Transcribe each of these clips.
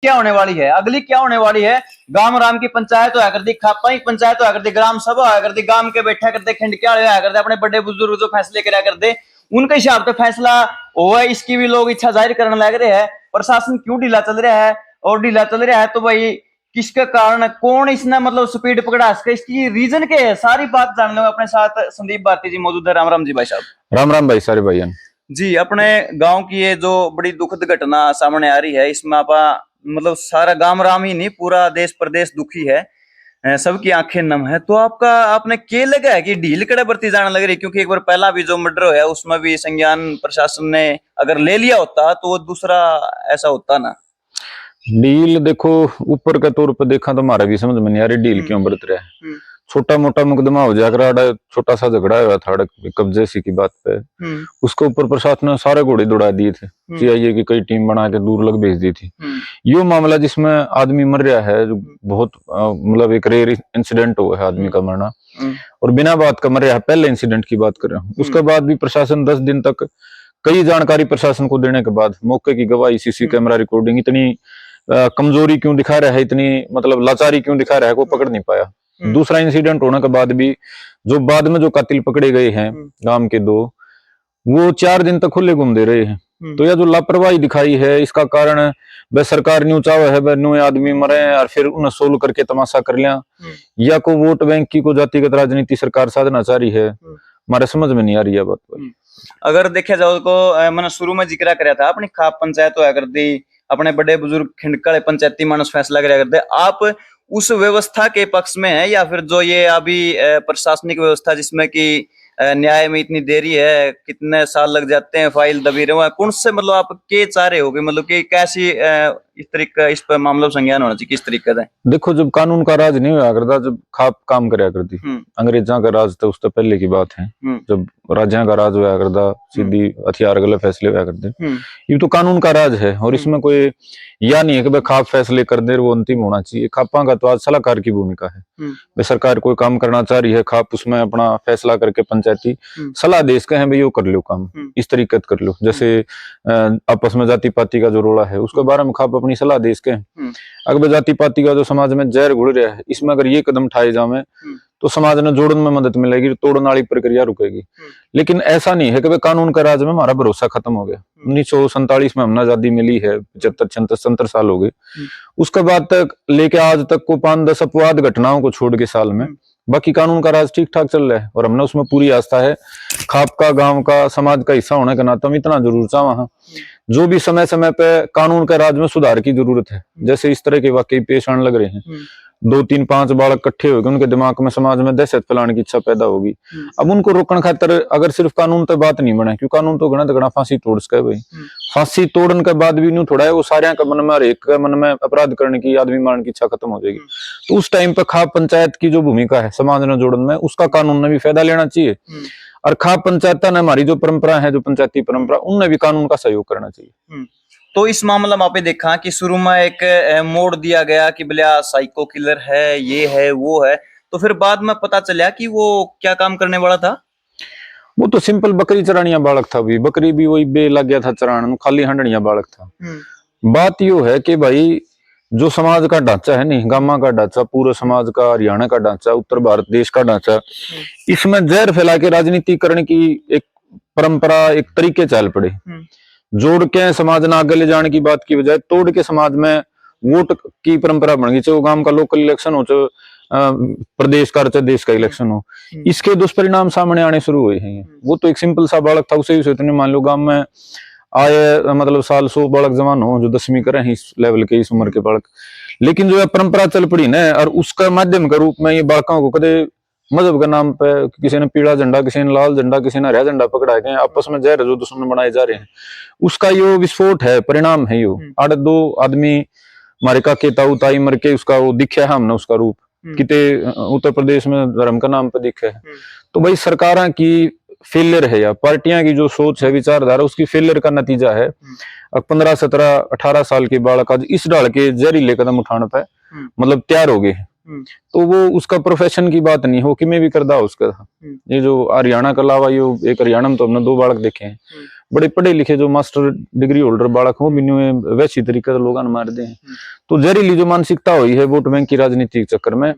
क्या होने वाली है, अगली क्या होने वाली है। गांव राम की पंचायत होया करती, खापा की पंचायत होया करती, ग्राम सभा होया करती, गांव के बैठा करते, खिंडकिया होया करते, अपने बड़े बुजुर्ग जो फैसले करा करते उनके हिसाब से फैसला हुआ। इसकी भी लोग इच्छा जाहिर करने लग रहे हैं। प्रशासन क्यों ढीला चल रहा है, और ढीला चल रहा है तो भाई किसके कारण, कौन इसने मतलब स्पीड पकड़ा सके, इसकी रीजन क्या है, सारी बात जानने में अपने साथ संदीप भारती जी मौजूद है। राम राम जी भाई साहब। राम राम भाई, सारे भाई। जी, अपने गांव की ये जो बड़ी दुखद घटना सामने आ रही है, इसमें आप मतलब सारा गांव राम ही नहीं, पूरा देश प्रदेश दुखी है, सबकी आंखें नम है। तो आपका आपने क्या लगा है कि ढील कड़े बरती जाने लग रही है? क्योंकि एक बार पहला भी जो मर्डर हुआ उसमें भी संज्ञान प्रशासन ने अगर ले लिया होता तो वो दूसरा ऐसा होता ना। डील देखो, ऊपर के तौर पर देखा तो हमारा भी समझ में नहीं आ रही डील क्यों बरत रहा है। छोटा मोटा मुकदमा हो जाकर छोटा सा झगड़ा हुआ था कब्जे सी की बात पे, उसके ऊपर प्रशासन ने सारे घोड़े दौड़ा दिए थे। सीआईए की कई टीम बना के दूर लग भेज दी थी। यो मामला जिसमें आदमी मर रहा है, जो बहुत मतलब एक रेयर इंसिडेंट हुआ है आदमी का मरना, और बिना बात का मर रहा है, पहले इंसिडेंट की बात कर रहा हूँ। उसके बाद भी प्रशासन 10 दिन तक कई जानकारी प्रशासन को देने के बाद, मौके की गवाही, सीसी कैमरा रिकॉर्डिंग, इतनी कमजोरी क्यों दिखा रहा है, इतनी मतलब लाचारी क्यों दिखा रहा है, वो पकड़ नहीं पाया। दूसरा इंसिडेंट होने के बाद भी जो बाद में जो कातिल पकड़े गए हैं गांव के दो, वो 4 दिन तक खुले घूमते रहे हैं। तो यह जो लापरवाही दिखाई है, इसका कारण वह सरकार न्यू चाव है, वह न्यू आदमी मरे और फिर उन्हें सोल्व करके तमाशा कर लिया, या को वोट बैंक की को जातिगत राजनीति सरकार साधना चाह रही है, हमारे समझ में नहीं आ रही है बात। अगर देखा जाओ तो मैंने शुरू में जिक्र कराया था, अपनी खाप पंचायत होया करती, अपने बड़े बुजुर्ग खिंडकड़े पंचायती मानस फैसला कराया करते। आप उस व्यवस्था के पक्ष में है या फिर जो ये अभी प्रशासनिक व्यवस्था जिसमें कि न्याय में इतनी देरी है, कितने साल लग जाते हैं, फाइल दबी रहे हैं, कौन से मतलब आप के चाह रहे हो, मतलब कि कैसी इस तरीके इस पर मामला संज्ञान होना चाहिए, किस तरीके से? देखो, जब कानून का राज नहीं हुआ करता, जब खाप काम कराया करती, अंग्रेजा का राज तो उससे पहले की बात है, जब राजा का राज हुआ करता, सीधी हथियार गले फैसले हुआ करते, ये तो कानून का राज है। और इसमें कोई या नहीं है कि भाई खाप फैसले कर दे, वो अंतिम होना चाहिए। खापा का तो आज सलाहकार की भूमिका है। भाई सरकार कोई काम करना चाह रही है, खाप उसमें अपना फैसला करके पंचायती सलाह दे इसके हैं, भाई यो कर लो काम, इस तरीके से कर लो। जैसे आपस में जाति पाति का जो रोड़ा है, उसके बारे में खाप अपनी सलाह दे इसके। अगर जाति पाति का जो समाज में जहर घुल रहा है, इसमें अगर ये कदम उठाए जावे तो समाज ने जोड़न में मदद मिलेगी, तोड़न वाली प्रक्रिया रुकेगी। लेकिन ऐसा नहीं है कि कानून का राज में हमारा भरोसा खत्म हो गया। 1947 में हमने आजादी मिली है, 75-76 साल हो गए, उसके बाद तक लेके आज तक को 5-10 अपवाद घटनाओं को छोड़ के साल में बाकी कानून का राज ठीक ठाक चल रहा है। और हमने उसमें पूरी आस्था है। खाप का, गांव का, समाज का हिस्सा होने के नाते हम इतना जरूर चाहवा जो भी समय समय पे कानून के राज में सुधार की जरूरत है। जैसे इस तरह के वाकई पेश आने लग रहे हैं, 2-3-5 बालक इकट्ठे हो गए, उनके दिमाग में समाज में दहशत फैलाने की इच्छा पैदा होगी। अब उनको रोकने खातिर अगर सिर्फ कानून तो बात नहीं बने, क्योंकि कानून तो घना फांसी तोड़ सके भाई। फांसी तोड़ने के बाद भी न्यू थोड़ा है वो सारे का मन में, हर एक मन में अपराध करने की, आदमी मारने की इच्छा खत्म हो जाएगी। तो उस टाइम पे खाप पंचायत की जो भूमिका है समाज ने जोड़ने में, उसका कानून ने भी फायदा लेना चाहिए। और खाप पंचायत ने हमारी जो परंपरा है, जो पंचायती परंपरा, उनने भी कानून का सहयोग करना चाहिए। तो इस मामले में आपने देखा कि शुरू में एक मोड़ दिया गया कि भले साइको किलर है, ये है, वो है, तो फिर बाद में पता चला कि वो क्या काम करने वाला था। वो तो सिंपल बकरी चरानिया बालक था भी, बकरी भी वही बे लग गया था चरान, खाली हंडनिया बालक था। बात यो है कि भाई जो समाज का ढांचा है नहीं, गामा का ढांचा, पूरे समाज का, हरियाणा का ढांचा, उत्तर भारत देश का ढांचा, इसमें जहर फैला के राजनीतिकरण की एक परंपरा, एक तरीके चल पड़े। जोड़ के समाज ने आगे ले जाने की बात की बजाय तोड़ के समाज में वोट की परंपरा बन गई। चाहे वो गांव का लोकल इलेक्शन हो, चाहे प्रदेश का, चाहे देश का इलेक्शन हो, इसके दुष्परिणाम सामने आने शुरू हुए हैं। वो तो एक सिंपल सा बालक था, उसे इतने मान लो गांव में आए मतलब साल 100 बालक जवान हो, जो 10वीं करे हैं, इस लेवल के, इस उम्र के बालक, लेकिन जो है परंपरा चल पड़ी ना, और उसका माध्यम के रूप में ये बालकों को कदे मजहब के नाम पे किसी ने पीला झंडा, किसी ने लाल झंडा, किसी ने हरा झंडा पकड़ा के आपस में जहर जो दुश्मन बनाए जा रहे हैं, उसका यो विस्फोट है, परिणाम है यो। 8-2 आदमी हमारे काके ताऊ ताई मर के उसका वो दिखा है हमने, उसका रूप किते उत्तर प्रदेश में धर्म का नाम पे दिखा है। तो भाई सरकारों की फेलियर है, या पार्टियां की जो सोच है, विचारधारा, उसकी फेलियर का नतीजा है। 15, 17, 18 साल के बालक आज इस डाल के जहरीले कदम उठाने पे मतलब तैयार हो गए। तो वो उसका प्रोफेशन की बात नहीं हो कि मैं भी करदा उसका। ये जो हरियाणा के अलावा, ये एक हरियाणा में तो हमने 2 बालक देखे हैं, बड़े पढ़े लिखे जो मास्टर डिग्री होल्डर बालक हो भी वैसी तरीके से लोग मार दे। तो जहरीली जो मानसिकता हुई है वोट बैंक की राजनीति के चक्कर में,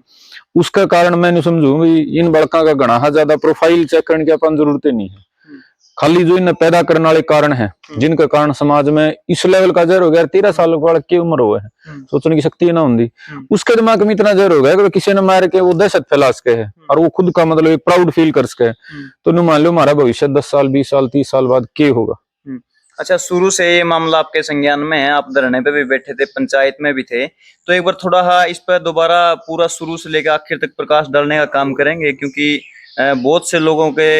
उसका कारण मैं समझू इन बड़का का गणा ज्यादा प्रोफाइल चेक करने की अपन जरूरत नहीं है, खाली जो इन्हें पैदा करने वाले कारण है जिनका कारण समाज में इस लेवल का जहर हो गया। 13 साल बालक की उम्र हो है, सोचने की शक्ति ना होती, उसके दिमाग में इतना जहर हो गया कि किसी ने मार के वो दहशत फैला सके है और वो खुद का मतलब एक प्राउड फील कर सके। तो नु मान लो हमारा भविष्य 10 साल 20 साल 30 साल बाद क्या होगा। अच्छा, शुरू से ये मामला आपके संज्ञान में है, आप धरने पे भी बैठे थे, पंचायत में भी थे, तो एक बार थोड़ा इस पर दोबारा पूरा शुरू से लेकर आखिर तक प्रकाश डालने का काम करेंगे, क्योंकि बहुत से लोगों के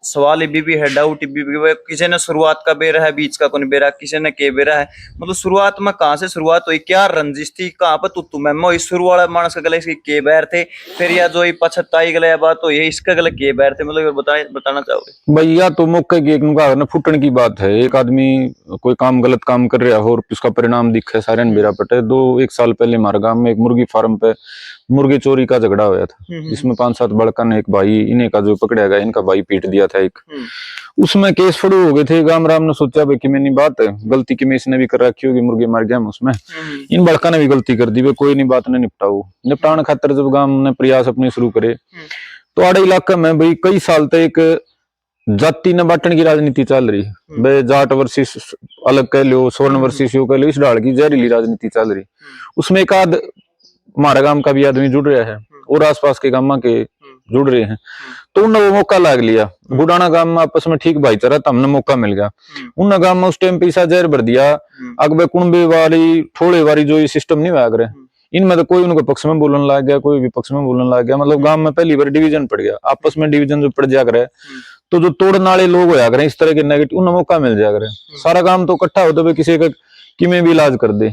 सवाल भी है, डाउट भी किसी ने शुरुआत का बेरा है, बीच का कौन बेरा, किसी ने के बेरा है, मतलब शुरुआत में कहाँ से शुरुआत हुई, क्या रंजिश थी, कहाँ पर तुत्तु मैं इस शुरू वाला मानस का गले इसके के बैर थे, फिर या जो 75 गले बात तो ये इसका गले के बैर थे, मतलब बताना चाहोगे भैया? तो मौके की एक फुटन की बात है, एक आदमी कोई काम गलत काम कर रहा हो और उसका परिणाम दिखे सारे बेरा पटे। 1 साल पहले हमारे गांव में एक मुर्गी फार्म पे मुर्गी चोरी का झगड़ा हुआ था, जिसमें 5-7 बड़का ने एक भाई इन्हें का जो पकड़ा गया, इनका भाई पीट दिया था एक, उसमें केस फड़ू हो गए थे। गाम राम ने सोचा भाई कि मैंने बात है गलती की मैं इसने भी कर रखी होगी, मुर्गी मार गया उसमें, इन बड़का ने भी गलती कर दी, कोई नहीं बात ने निपटाने खातर जब गांव ने प्रयास अपने शुरू करे, तो आड़े इलाके में भाई कई साल तक जाति न बांटने की राजनीति चल रही है, जाट वर्सेस अलग कह लो, स्वर्ण वर्सेस यो कह लो, इस ढाल की जहरीली राजनीति चल रही। उसमें एक आध हमारा गांव का भी आदमी जुड़ रहा है और आसपास के गांव के जुड़ रहे हैं, तो उन्होंने वो मौका लाग लिया। बुढ़ाना गांव में आपस में ठीक भाईचारा था, हमने मौका मिल गया, उन गांव में उस टाइम पैसा जहर भर दिया, अगबे कुंबे वाली थोड़े वाली जो ये सिस्टम नहीं हुआ करे, इनमें तो कोई उनके पक्ष में बोलने लग गया, कोई भी पक्ष में बोलने लग गया, मतलब गांव में पहली बार डिवीजन पड़ गया, आपस में डिवीजन जो पड़ जा करे, तो जो तोड़ने वाले लोग होया करें इस तरह के नेगेटिव, उन्हें मौका मिल जाया करे, सारा गांव तो इकट्ठा हो तो किसी का कि में भी इलाज कर दे।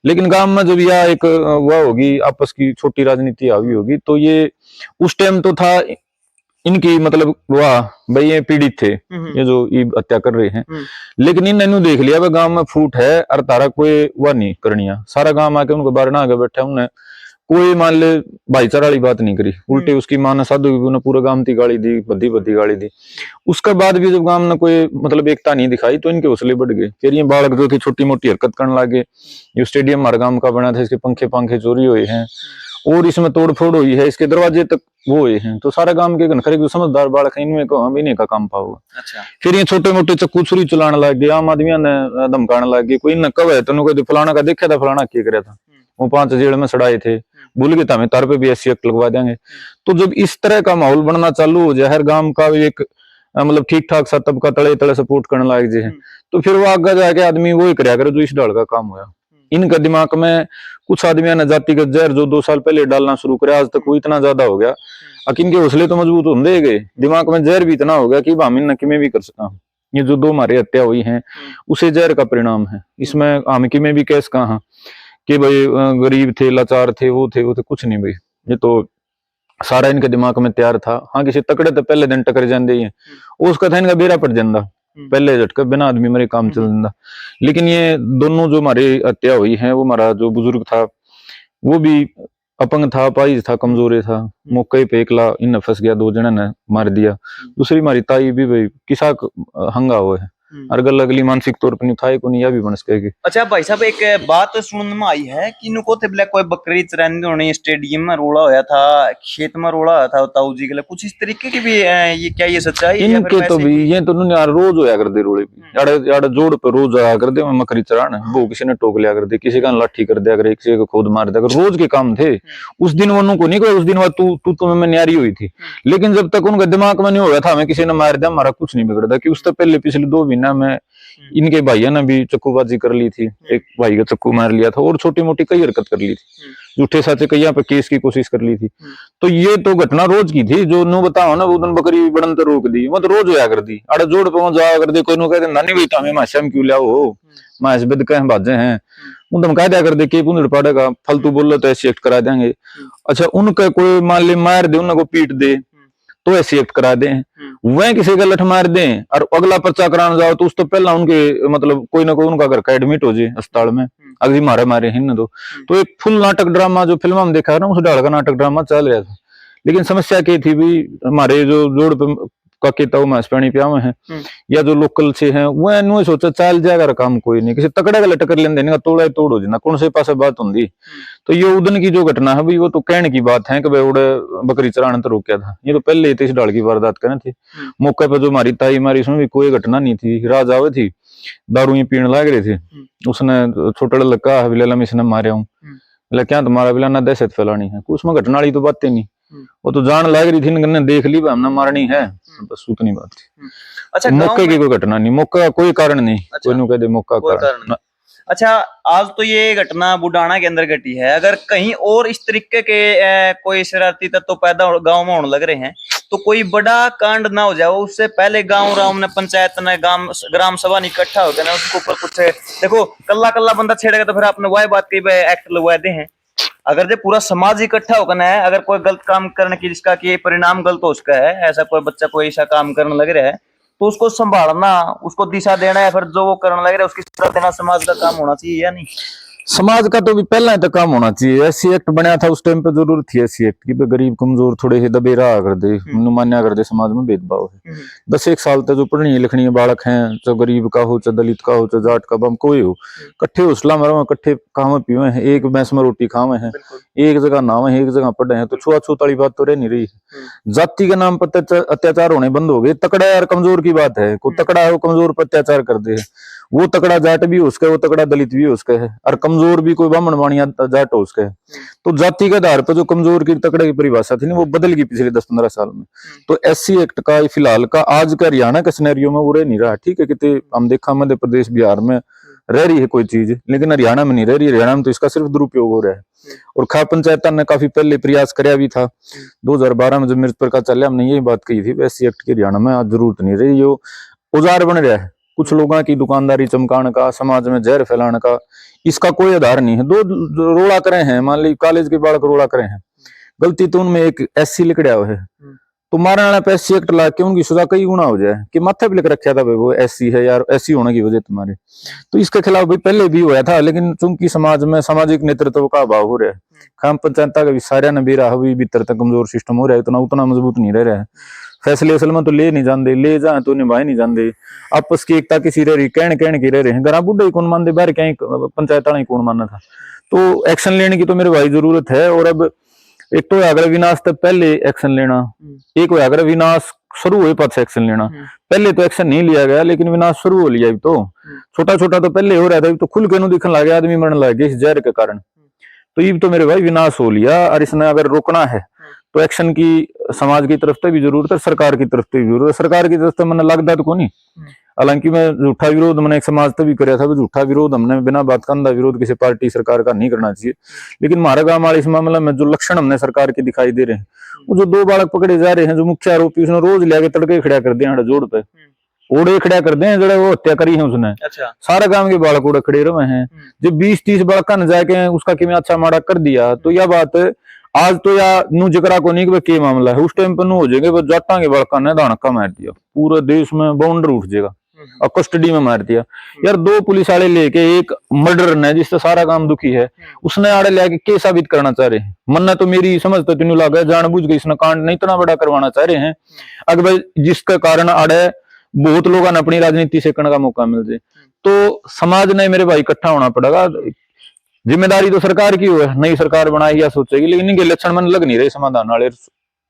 लेकिन गांव में जब यह एक वह होगी आपस की छोटी राजनीति हावी होगी, तो ये उस टाइम तो था इनकी मतलब वाह भाई ये पीड़ित थे, ये जो हत्या कर रहे हैं, लेकिन इन्होंने देख लिया भाई गांव में फूट है और तारा कोई वह नहीं करनिया, सारा गांव आके उनको बारना आगे बैठा, उन्हें कोई मान ले भाईचारा वाली बात नहीं करी, उल्टे उसकी मां ने साधु ने पूरा गांव की गाली दी, बद्दी गाली दी। उसके बाद भी जब गांव ने कोई मतलब एकता नहीं दिखाई तो इनके हौसले बढ़ गए, फिर ये बालक जो थी छोटी मोटी हरकत करने लगे, जो स्टेडियम हमारे गांव का बना था इसके पंखे चोरी हुए हैं और इसमें तोड़फोड़ हुई है, इसके दरवाजे तक वो हुए हैं, तो सारा गांव के घनखरे जो समझदार बालक है इनमें को हम इन्हीं का काम पाओगे। अच्छा। फिर ये छोटे मोटे चक्कू छुरी चलाने लग गए, आम आदमियों ने धमकाने लग गए, कोई न कब है तेन कोई फलाना का देखा था, फलाना क्या करे था, वो 5 जेल में सड़ाए थे, भूल गए था, हमें तार पे भी ऐसी एक्ट लगवा देंगे। तो जब इस तरह का माहौल बनना चालू हो जाए, हर गांव का एक मतलब ठीक ठाक सा तबका तले सपोर्ट करने लग जाए, तो फिर वो आगे जाके आदमी वही कराया करे जो इस डाल का काम हुआ। इनका दिमाग में कुछ आदमियों ने जातिगत जहर जो 2 साल पहले डालना शुरू करे, आज तक वो इतना ज्यादा हो गया, इनके हौसले तो मजबूत होंगे गए, दिमाग में जहर भी इतना हो गया कि हम इन किमें भी कर सकता। ये जो 2 हमारी हत्या हुई है उसे जहर का परिणाम है, इसमें हम किमें भी कैस कहा कि भाई गरीब थे, लाचार थे, वो थे कुछ नहीं भाई, ये तो सारा इनके दिमाग में तैयार था। हाँ किसी तकड़े तो पहले दिन टकर जाते ही है, उसका था इनका बेरा पड़ जाता, पहले झटका बिना आदमी मेरे काम चल जाता। लेकिन ये दोनों जो हमारी हत्या हुई है, वो हमारा जो बुजुर्ग था वो भी अपंग था, पाइज था, कमजोर था, मौके पे एकला इन फंस गया, 2 जने ने मार दिया। दूसरी हमारी ताई भी भाई किसा हंगा हुआ है, अरगल अगली मानसिक तौर पर नहीं था को नहीं, या भी बन सकेगी। अच्छा भाई साहब, एक बात सुनने में आई है कि इनको थे ब्लैक कोई बकरी चराने होने स्टेडियम में रोड़ा होया था, खेत में रोड़ा होया था ताऊ जी के लिए, कुछ इस तरीके की भी ये क्या ये सच्चाई है? इनके तो भी ये तो यार रोज होया कर दे रोड़े भी, यार जोड़ पे रोज आया कर दे, मकरी चराने वो किसी ने टोक लिया कर दे, किसी का लाठी कर दिया कर, किसी को खुद मार दिया कर, रोज के काम थे। उस दिन वो को नहीं कोई, उस दिन तू में न्यारी हुई थी, लेकिन जब तक उनका दिमाग में नहीं हो गया था हमें किसी ने मार दिया हमारा कुछ नहीं बिगड़ता, कि उससे पहले पिछले 2 महीना में इनके भाइयों ने भी चक्कूबाजी कर ली थी, एक भाई का चक्कू मार लिया था और छोटी मोटी कई हरकत कर ली थी, झूठे साचे कई पे केस की कोशिश कर ली थी। तो ये तो घटना रोज की थी, जो नो बताओ ना वो दिन बकरी बड़न तो रोक दी, वो तो रोज होया कर दी, अरे जोड़ पे जाया कर दे, कोई नो कहते नानी भाई हमें माशम क्यों लिया हो, माश बिद कह बाजे हैं, उन तुम कह दिया कर दे के पुंजड़ पड़ेगा, फालतू बोलो तो ऐसी एक्ट करा देंगे। अच्छा उनका कोई मान ले मार दे, उनको पीट दे तो ऐसी एक्ट करा दें, वह किसी का लठ मार दें और अगला पर्चा कराने जाओ तो उस तो पहला उनके मतलब कोई ना कोई उनका घर का एडमिट हो जाए अस्पताल में, अगली मारे हिन तो एक फुल नाटक ड्रामा जो फिल्म में देखा है ना, उस ढाल का नाटक ड्रामा चल रहा था। लेकिन समस्या क्या थी भी, हमारे जो जोड़ पे का कहता हूँ मांस पानी पियावे हैं या जो लोकल से हैं वह नु सोचा चल जाएगा काम कोई नहीं किसी तकड़े गले टक्कर लेन देने का तोड़ा तोड़ हो जाना कौन से पास बात होंगी। तो ये उदन की जो घटना है भाई वो तो कहने की बात है कि भाई उड़े बकरी चराने तो रोका था, ये तो पहले ही 23 डाल की वारदात करनी थी। मौके पर जो हमारी ताई मारी उसमें भी कोई घटना नहीं थी, राज आवे थी दारू ही पीने लग रहे थे, उसने छोटा लड़का हविला में इसने मारे हूँ क्या तुम्हारा बिला ना दहशत फैलानी है, उसमें घटना वाली तो बातें नहीं, वो तो जान लग रही थी ने देख ली हमने मारनी है बस उतनी बात थी। अच्छा, मौके की कोई घटना नहीं, मौका का कोई कारण नहीं। अच्छा, कोई कह दे मौका कारण। अच्छा, आज तो ये घटना बुडाना के अंदर घटी है, अगर कहीं और इस तरीके के कोई शरारती तत्व तो पैदा गांव में होने लग रहे हैं तो कोई बड़ा कांड ना हो जाए उससे पहले गांव राम ने पंचायत ने ग्राम सभा ने इकट्ठा हो गया ना उसके ऊपर कुछ देखो कल्ला कल्ला बंदा छेड़ेगा तो फिर आपने वही बात कही एक्ट लगवा दे हैं। अगर जो पूरा समाज इकट्ठा होकर है, अगर कोई गलत काम करने की जिसका कि परिणाम गलत हो उसका है, ऐसा कोई बच्चा कोई ऐसा काम करने लग रहा है तो उसको संभालना, उसको दिशा देना है, फिर जो वो करने लग रहा है उसकी सजा देना समाज का काम होना चाहिए या नहीं? समाज का तो भी पहला तो काम होना चाहिए। एससी एक्ट बनाया था उस टाइम पे जरूरत थी एससी एक्ट की, गरीब कमजोर थोड़े से दबे रहा कर दे, मान्या कर दे समाज में भेदभाव है। 10 साल तक जो पढ़नी लिखनी बालक हैं, चाहे गरीब का हो चाहे दलित का हो चाहे जाट का बम कोई हो, कट्ठे हौसला मरो कट्ठे खावे पीवे हैं, एक मैस में रोटी खावे हैं, एक जगह नहावे हैं, एक जगह पढ़े हैं, तो छुआछूत वाली बात तो रह नहीं रही। जाति के नाम पर अत्याचार होने बंद हो गए। तकड़ा यार कमजोर की बात है, कोई तकड़ा है वो कमजोर पर अत्याचार कर दे, वो तकड़ा जाट भी हो उसका, वो तकड़ा दलित भी हो उसका है, और कमजोर भी कोई ब्राह्मण वाणिया जाट हो उसका है। तो जाति के आधार पर जो कमजोर की तकड़े की परिभाषा थी ना वो बदल गई पिछले 10-15 साल में। तो एससी एक्ट का फिलहाल का आज का हरियाणा का सिनेरियो में वो रह नहीं रहा। ठीक है कितने हम देखा मध्य प्रदेश बिहार में रह रही है कोई चीज, लेकिन हरियाणा में नहीं रह रही। हरियाणा में तो इसका सिर्फ दुरुपयोग हो रहा है। और खाप पंचायत ने काफी पहले प्रयास कराया भी था। 2012 में जब मिर्च प्रकाश चले हमने यही बात कही थी एससी एक्ट की हरियाणा में आज जरूरत नहीं रही। यो औजार बन रहा है कुछ लोगों की दुकानदारी चमकाने का, समाज में जहर फैलाने का, इसका कोई आधार नहीं है। दो रोड़ा करे हैं, मान ली कॉलेज के बालक रोड़ा करे हैं, गलती तो उनमें एक एससी लिखड़ा हुआ है तो मारने वाला पे एससी एक्ट ला के उनकी सजा कई गुना हो जाए कि माथे पे लिख रखा था भाई वो एससी है यार, एससी होने की वजह तुम्हारे। तो इसके खिलाफ भाई पहले भी हुआ था, लेकिन चूंकि समाज में सामाजिक नेतृत्व का अभाव हो रहा है, खाम पंचायत का भी सारे ने भी रहा भीतर तक कमजोर सिस्टम हो रहा है, उतना मजबूत नहीं रह रहा है। फैसले असल में तो ले नहीं जाते, ले जाए तो निभाए नहीं जाते, आपस की एकता किसी रह रही कहन की रह रहे हैं। घर बुढ़े कौन मानते बाहर क्या पंचायत वाला कौन मानना था। तो एक्शन लेने की तो मेरे भाई जरूरत है। और अब एक तो अगर विनाश तक पहले एक्शन लेना, एक हो अगर विनाश शुरू हुए पास एक्शन लेना। पहले तो एक्शन नहीं लिया गया लेकिन विनाश शुरू हो लिया। तो छोटा छोटा तो पहले हो रहा था, तो खुल के नु दिखने लगे, आदमी मरने लगे इस जहर के कारण। तो ये तो मेरे भाई विनाश हो लिया। और इसने अगर रोकना है तो एक्शन की समाज की तरफ से भी जरूरत है, सरकार की तरफ से भी जरूरत है। सरकार की तरफ से मैंने लगता तो को नहीं, हालांकि मैं झूठा विरोध मैंने एक समाज तक भी कराया था। झूठा विरोध हमने बिना बात का अंधा विरोध किसी पार्टी सरकार का नहीं करना चाहिए। लेकिन हमारे गांव वाले इस मामले में जो लक्षण हमने सरकार के दिखाई दे रहे हैं, वो जो 2 बालक पकड़े जा रहे हैं, जो मुख्य आरोपी उसने रोज लेके तड़के खड़ा कर दिया जोड़ पे, ओड़े खड़ा कर दे जड़े वो हत्या करी है उसने। अच्छा। सारे गांव के बालक ओड़े खड़े रहे हैं। जब 20-30 बालक न जाके उसका किमें अच्छा माड़ा कर दिया तो यह बात आज तो या नू जकरा को नहीं के मामला है, उस टाइम पर नू हो जाएंगे जाटा के बड़का ने धड़का मार दिया, पूरे देश में बाउंडर उठ जाएगा और कस्टडी में मार दिया। यार 2 पुलिस वाले लेके एक मर्डर ने जिससे सारा काम दुखी है, उसने आड़े लेके के साबित करना चाह रहे हैं। मन्ना तो मेरी समझ तो तीनों लगा जानबूझ के इसने कांड नहीं इतना बड़ा करवाना चाह रहे हैं अगर जिसके कारण आड़े बहुत लोगों ने अपनी राजनीति सेकने का मौका मिल जाए। तो समाज ने मेरे भाई इकट्ठा होना पड़ेगा। जिम्मेदारी तो सरकार की है, नई सरकार बनाएगी या सोचेगी, लेकिन इनके लक्षण मन लग नहीं रहे समाधान वाले।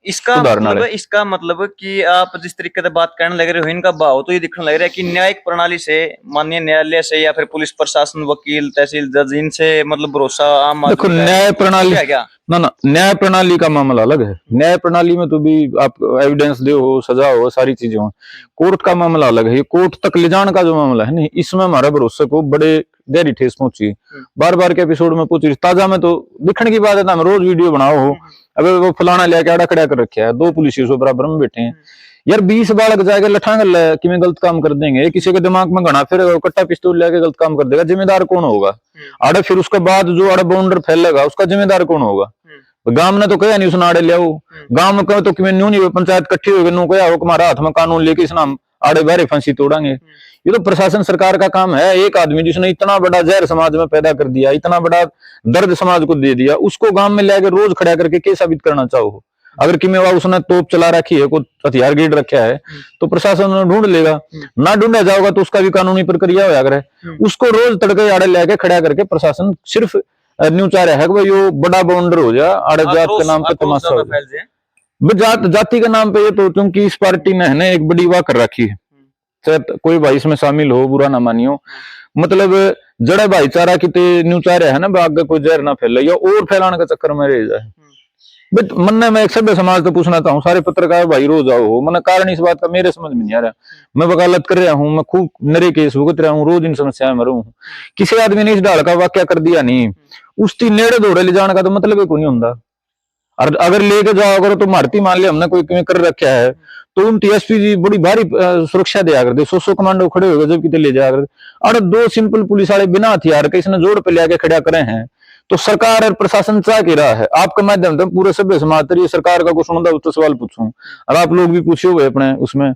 इसका मतलब कि आप जिस तरीके से बात करने लग रहे हो, इनका भाव तो ये दिखने लग रहा है कि न्यायिक प्रणाली से, माननीय न्यायालय से या फिर पुलिस प्रशासन, वकील, तहसील जज, इनसे मतलब भरोसा आम देखो न्याय प्रणाली क्या ना न्याय प्रणाली का मामला अलग है। न्याय प्रणाली में तो भी आप एविडेंस दे हो, सजा हो, सारी चीजें हो। कोर्ट का मामला अलग है। ये कोर्ट तक ले जाने का जो मामला है नहीं, इसमें हमारा भरोसे को बड़े गहरी ठेस पहुंची, बार बार के एपिसोड में पहुंची। ताजा में तो दिखने की बात है, हम रोज वीडियो बनाओ हो, अगर वो फलाना लेके आड़ा खड़ा कर रखा है, 2 पुलिस बराबर में बैठे हैं। यार 20 बालक जाके लठांग कि मैं गलत काम कर देंगे, किसी के दिमाग में घना फिर कट्टा पिस्तौल लेके गलत काम कर देगा, जिम्मेदार कौन होगा? आड़े फिर उसके बाद जो आड़े बाउंडर फैलेगा उसका जिम्मेदार कौन होगा? गांव ने तो कहा नहीं उसने आड़े ले आओ, गांव में कहो तो नहीं पंचायत कट्ठी हो गई, कहा हो हमारा हाथ में कानून लेके इसना आड़े बारे फांसी तोड़ांगे। ये तो प्रशासन सरकार का काम है। एक आदमी जिसने इतना बड़ा जहर समाज में पैदा कर दिया, इतना बड़ा दर्द समाज को दे दिया, उसको गांव में लेकर रोज खड़ा करके क्या साबित करना चाहो? अगर कि मेवा उसने तोप चला रखी है, कोई हथियार गिर रखा है, तो प्रशासन ढूंढ लेगा। ना ढूंढा जाओगा तो उसका भी कानूनी प्रक्रिया होया करे। उसको रोज तड़के आड़े लेके खड़ा करके प्रशासन सिर्फ न्यू चाह रहा है कि भाई यो बड़ा बाउंडर हो जा, आड़े जात के नाम पे तमाशा हो जाए। जाति के नाम पे ये तो, क्योंकि इस पार्टी ने है ना एक बड़ी वाह कर रखी है, चाहे कोई भाई इसमें शामिल हो, बुरा ना मानियो, मतलब जड़ा भाईचारा की न्यू चाह रहा है ना, आगे कोई जहर ना फैले या और फैलाने के चक्कर में रह जाए। बट मन में एक सभ्य समाज तो पूछना चाहूँ, सारे पत्रकार भाई रोज आओ हो, मन कारण इस बात का मेरे समझ में नहीं आ रहा। मैं वकालत कर रहा हूँ, मैं खूब नरे केस भुगत रहा हूँ, रोज इन समस्याएं में रहूं, किसी आदमी ने इस ढाल का वाक्य कर दिया नहीं, उसकी नेड़े दौड़े ले जाने का तो मतलब ही कोई नहीं होता। और अगर लेके जाओ अगर तो मारती मान लिया हमने कोई कर रखा है, तो उन टीएसपी जी बड़ी भारी सुरक्षा दिया करते, 100 कमांडो खड़े हो गए जब कितने ले जाया करते। और दो सिंपल पुलिस वाले बिना हथियार के इसने जोड़ पे लेके खड़ा करे हैं, तो सरकार और प्रशासन चाह के रहा है। आपके माध्यम से पूरे सभ्य समाज तरीके सरकार का कुछ सुनता तो सवाल पूछूं, और आप लोग भी पूछे हुए अपने उसमें,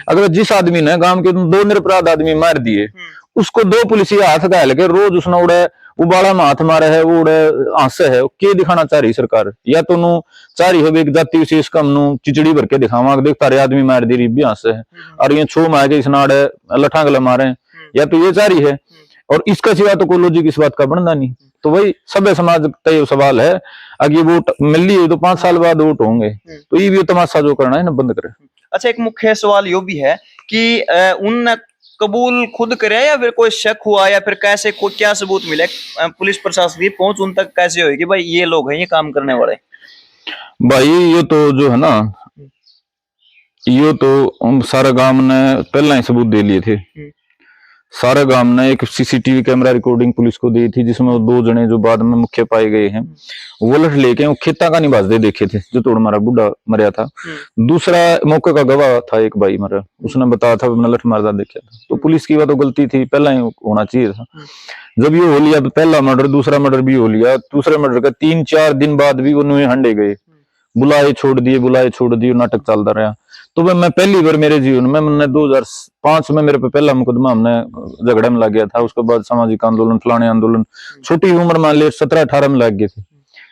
अगर जिस आदमी ने गांव के 2 निरपराध आदमी मार दिए, उसको 2 पुलिस हाथ घायल के रोज उसने उड़े उबाला में हाथ मारे है, वो उड़े हांसे है, के दिखाना चाह रही सरकार? या तो नु चाह रही है एक जाति विशेष कम नु चिचड़ी भर के दिखावा, देख तारे आदमी मार दी रही भी हांसे है, और ये छो मार के इस नाड़े लठा गले मारे, या तो ये चाह रही है। और इसका सिवा तो कोई लॉजिक इस बात का बनता नहीं। तो वही सभ्य समाज का ये सवाल है, अगर वोट मिल ली तो 5 साल बाद वोट होंगे, तो ये भी तमाशा जो करना है ना बंद करे। अच्छा, एक मुख्य सवाल यो भी है कि उन कबूल खुद करे या फिर कोई शक हुआ, या फिर कैसे कोई क्या सबूत मिले, पुलिस प्रशासन की पहुंच उन तक कैसे होगी भाई ये लोग हैं ये काम करने वाले? भाई ये तो जो है ना, ये तो सारा गांव ने पहला ही सबूत दे लिए थे। सारे गांव ने एक सीसीटीवी कैमरा रिकॉर्डिंग पुलिस को दी थी, जिसमें वो 2 जने जो बाद में मुख्य पाए गए हैं, वो लठ लेके वो खेता का निवास दे देखे थे, जो तोड़ मारा बुढ़ा मरया था। दूसरा मौके का गवाह था एक भाई मरा, उसने बताया था मैंने लठ मारदा देखा था। तो पुलिस की तो गलती थी, पहला ही होना चाहिए था। जब ये हो लिया पहला मर्डर, दूसरा मर्डर भी हो लिया, दूसरे मर्डर का 3-4 दिन बाद भी वो नुए हंडे गए, बुलाए छोड़ दिए, नाटक चलता रहा। तो मैं पहली बार मेरे जीवन में, मैंने 2005 में मेरे पे पहला मुकदमा हमने झगड़े में लग गया था। उसके बाद सामाजिक आंदोलन, फलाने आंदोलन, छोटी उम्र मान ले 17-18 में लग गए थे,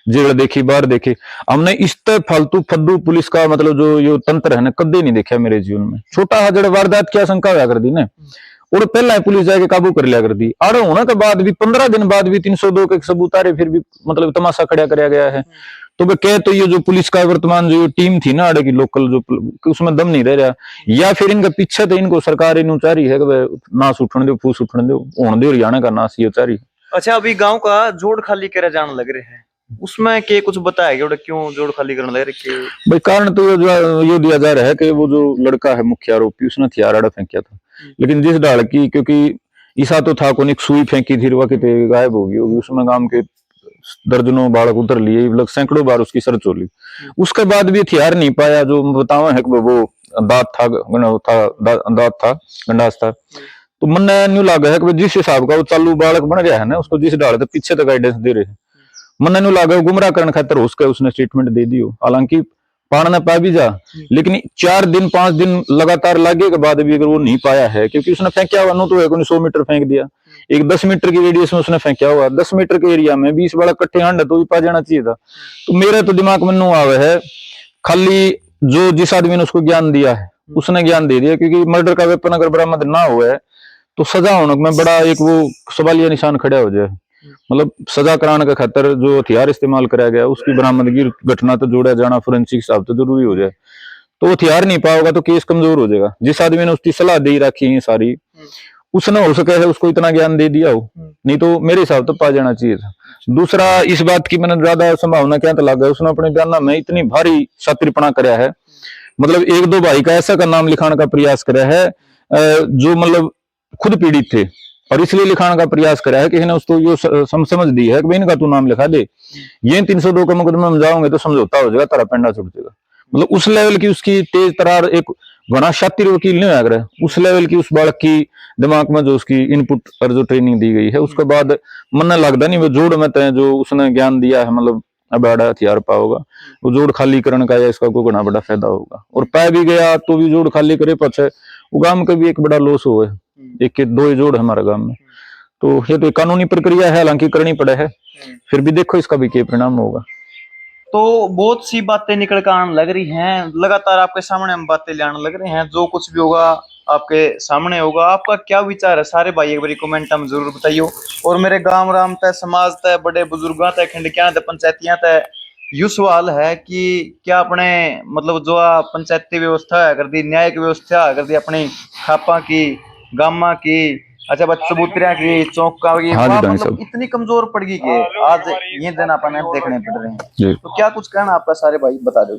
जेल देखी, बाहर देखे हमने। इस तरह फालतू फद्दू पुलिस का मतलब जो ये तंत्र है ना, कदे नहीं देखा मेरे जीवन में। छोटा हजड़ वारदात की आशंका हुआ कर दी ना, और पहला ही पुलिस जाके काबू कर लिया कर दी। आड़े होने के बाद भी 15 दिन बाद भी 302 के सबूत आ रहे, फिर भी मतलब तमाशा खड़ा कराया गया है। तो वे कहे तो ये जो पुलिस का वर्तमान जो टीम थी ना आड़े की लोकल, जो उसमें दम नहीं रह रहा, या फिर इनके पीछे तो इनको सरकार इन चाह है कि नास उठने दो, फूस उठने दो, होने दो, हरियाणा का नास ये चाह रही। अच्छा, अभी गांव का जोड़ खाली करे जाने लग रहे हैं, उसमें के कुछ बताया गया क्यों जोड़ खाली करने लग रहे? भाई कारण तो ये दिया जा रहा है कि वो जो लड़का है मुख्य आरोपी, उसने हथियार आड़ा फेंका था, लेकिन जिस ढाल की, क्योंकि ईसा तो था कोई सुई फेंकी थी, वह कितने गायब होगी, उसमें गांव के दर्जनों बालक उतर लिए, लग सैकड़ों बार उसकी सर्च हो ली। उसके बाद भी हथियार नहीं पाया। जो बतावा है कि वो दांत था, गंडास था। तो मन न्यू लगा है कि जिस हिसाब का वो चालू बालक बन गया है ना, उसको जिस डाल पीछे तक गाइडेंस दे रहे हैं, मन न्यू लगा गुमराह करने खातर उसने स्टेटमेंट दे दी हो। हालांकि पाना ना पा भी जा, लेकिन 4 दिन 5 दिन लगातार लागे के बाद भी अगर वो नहीं पाया है, क्योंकि उसने फेंका हुआ तो है 100 मीटर फेंक दिया, एक 10 मीटर की रेडियस में उसने फेंका हुआ, 10 मीटर के एरिया में 20 बड़ा कट्ठे हंड तो भी पा जाना चाहिए था। तो मेरे तो दिमाग में नु आवे है, खाली जो जिस आदमी ने उसको ज्ञान दिया है उसने ज्ञान दे दिया, क्योंकि मर्डर का वेपन अगर बरामद ना हुआ है तो सजा होने में बड़ा एक वो सवालिया निशान खड़ा हो जाए। मतलब सजा कराने का खातर जो हथियार इस्तेमाल कराया गया उसकी बरामदगी घटना तो जोड़ा जाना फोरेंसिक हिसाब तो जरूरी हो जाए। तो हथियार नहीं पाओगा तो केस कमजोर हो जाएगा। जिस आदमी ने उसकी सलाह दे रखी है सारी, उसने हो सके है उसको इतना ज्ञान दे दिया हो, नहीं तो मेरे हिसाब तो पा जाना चाहिए था। दूसरा इस बात की मैंने ज्यादा संभावना क्या तो लगा, उसने अपने बयान में इतनी भारी शातिरपना कराया है, मतलब 1-2 भाई का ऐसा का नाम लिखाने का प्रयास कराया है जो मतलब खुद पीड़ित थे, और इसलिए लिखाने का प्रयास करा है कि इन्हें उसको यो समझ दी है कि इनका तू नाम लिखा दे, ये 302 के मुकदमे में जाओगे तो समझौता हो जाएगा, तारा पेंडा छुट जाएगा। मतलब उस लेवल की उसकी तेज तरार, एक घना शातिर वकील नहीं आ रहा, उस लेवल की उस बालक की दिमाग में जो उसकी इनपुट और जो ट्रेनिंग दी गई है, उसके बाद मन लगता नहीं वो जोड़ में तय जो उसने ज्ञान दिया है, मतलब अब बड़ा हथियार पाओगा, वो जोड़ खाली करने का या इसका कोई घना बड़ा फायदा होगा। और पै भी गया तो भी जोड़ खाली करे पछे वो गांव का भी एक बड़ा लॉस हुआ है, 1-2 जोड़ हमारे गांव में। तो ये तो कानूनी प्रक्रिया है, हालांकि करनी पड़े है, फिर भी देखो इसका भी क्या परिणाम होगा। तो बहुत सी बातें निकल कर आने लग रही हैं, लगातार आपके सामने हम बातें लाने लग रहे हैं। जो कुछ भी होगा आपके सामने होगा। आपका क्या विचार है सारे भाई, एक बार कमेंट में जरूर बताइयो। और मेरे गांव राम तय, समाज तय, बड़े बुजुर्गों तय, खंडकियां तय, पंचायतियां तय यू सवाल है कि क्या अपने मतलब जो पंचायती व्यवस्था है कर दी, न्यायिक व्यवस्था है कर दी अपनी खापा की, गामा की, अच्छा बस चबूतरिया की, चौका की, हाँ जी वह डांग मतलब साहब इतनी कमजोर पड़ गई कि आज ये दिन अपन देखने पड़ रहे हैं। जी। तो क्या कुछ कहना आपका सारे भाई, बता दो।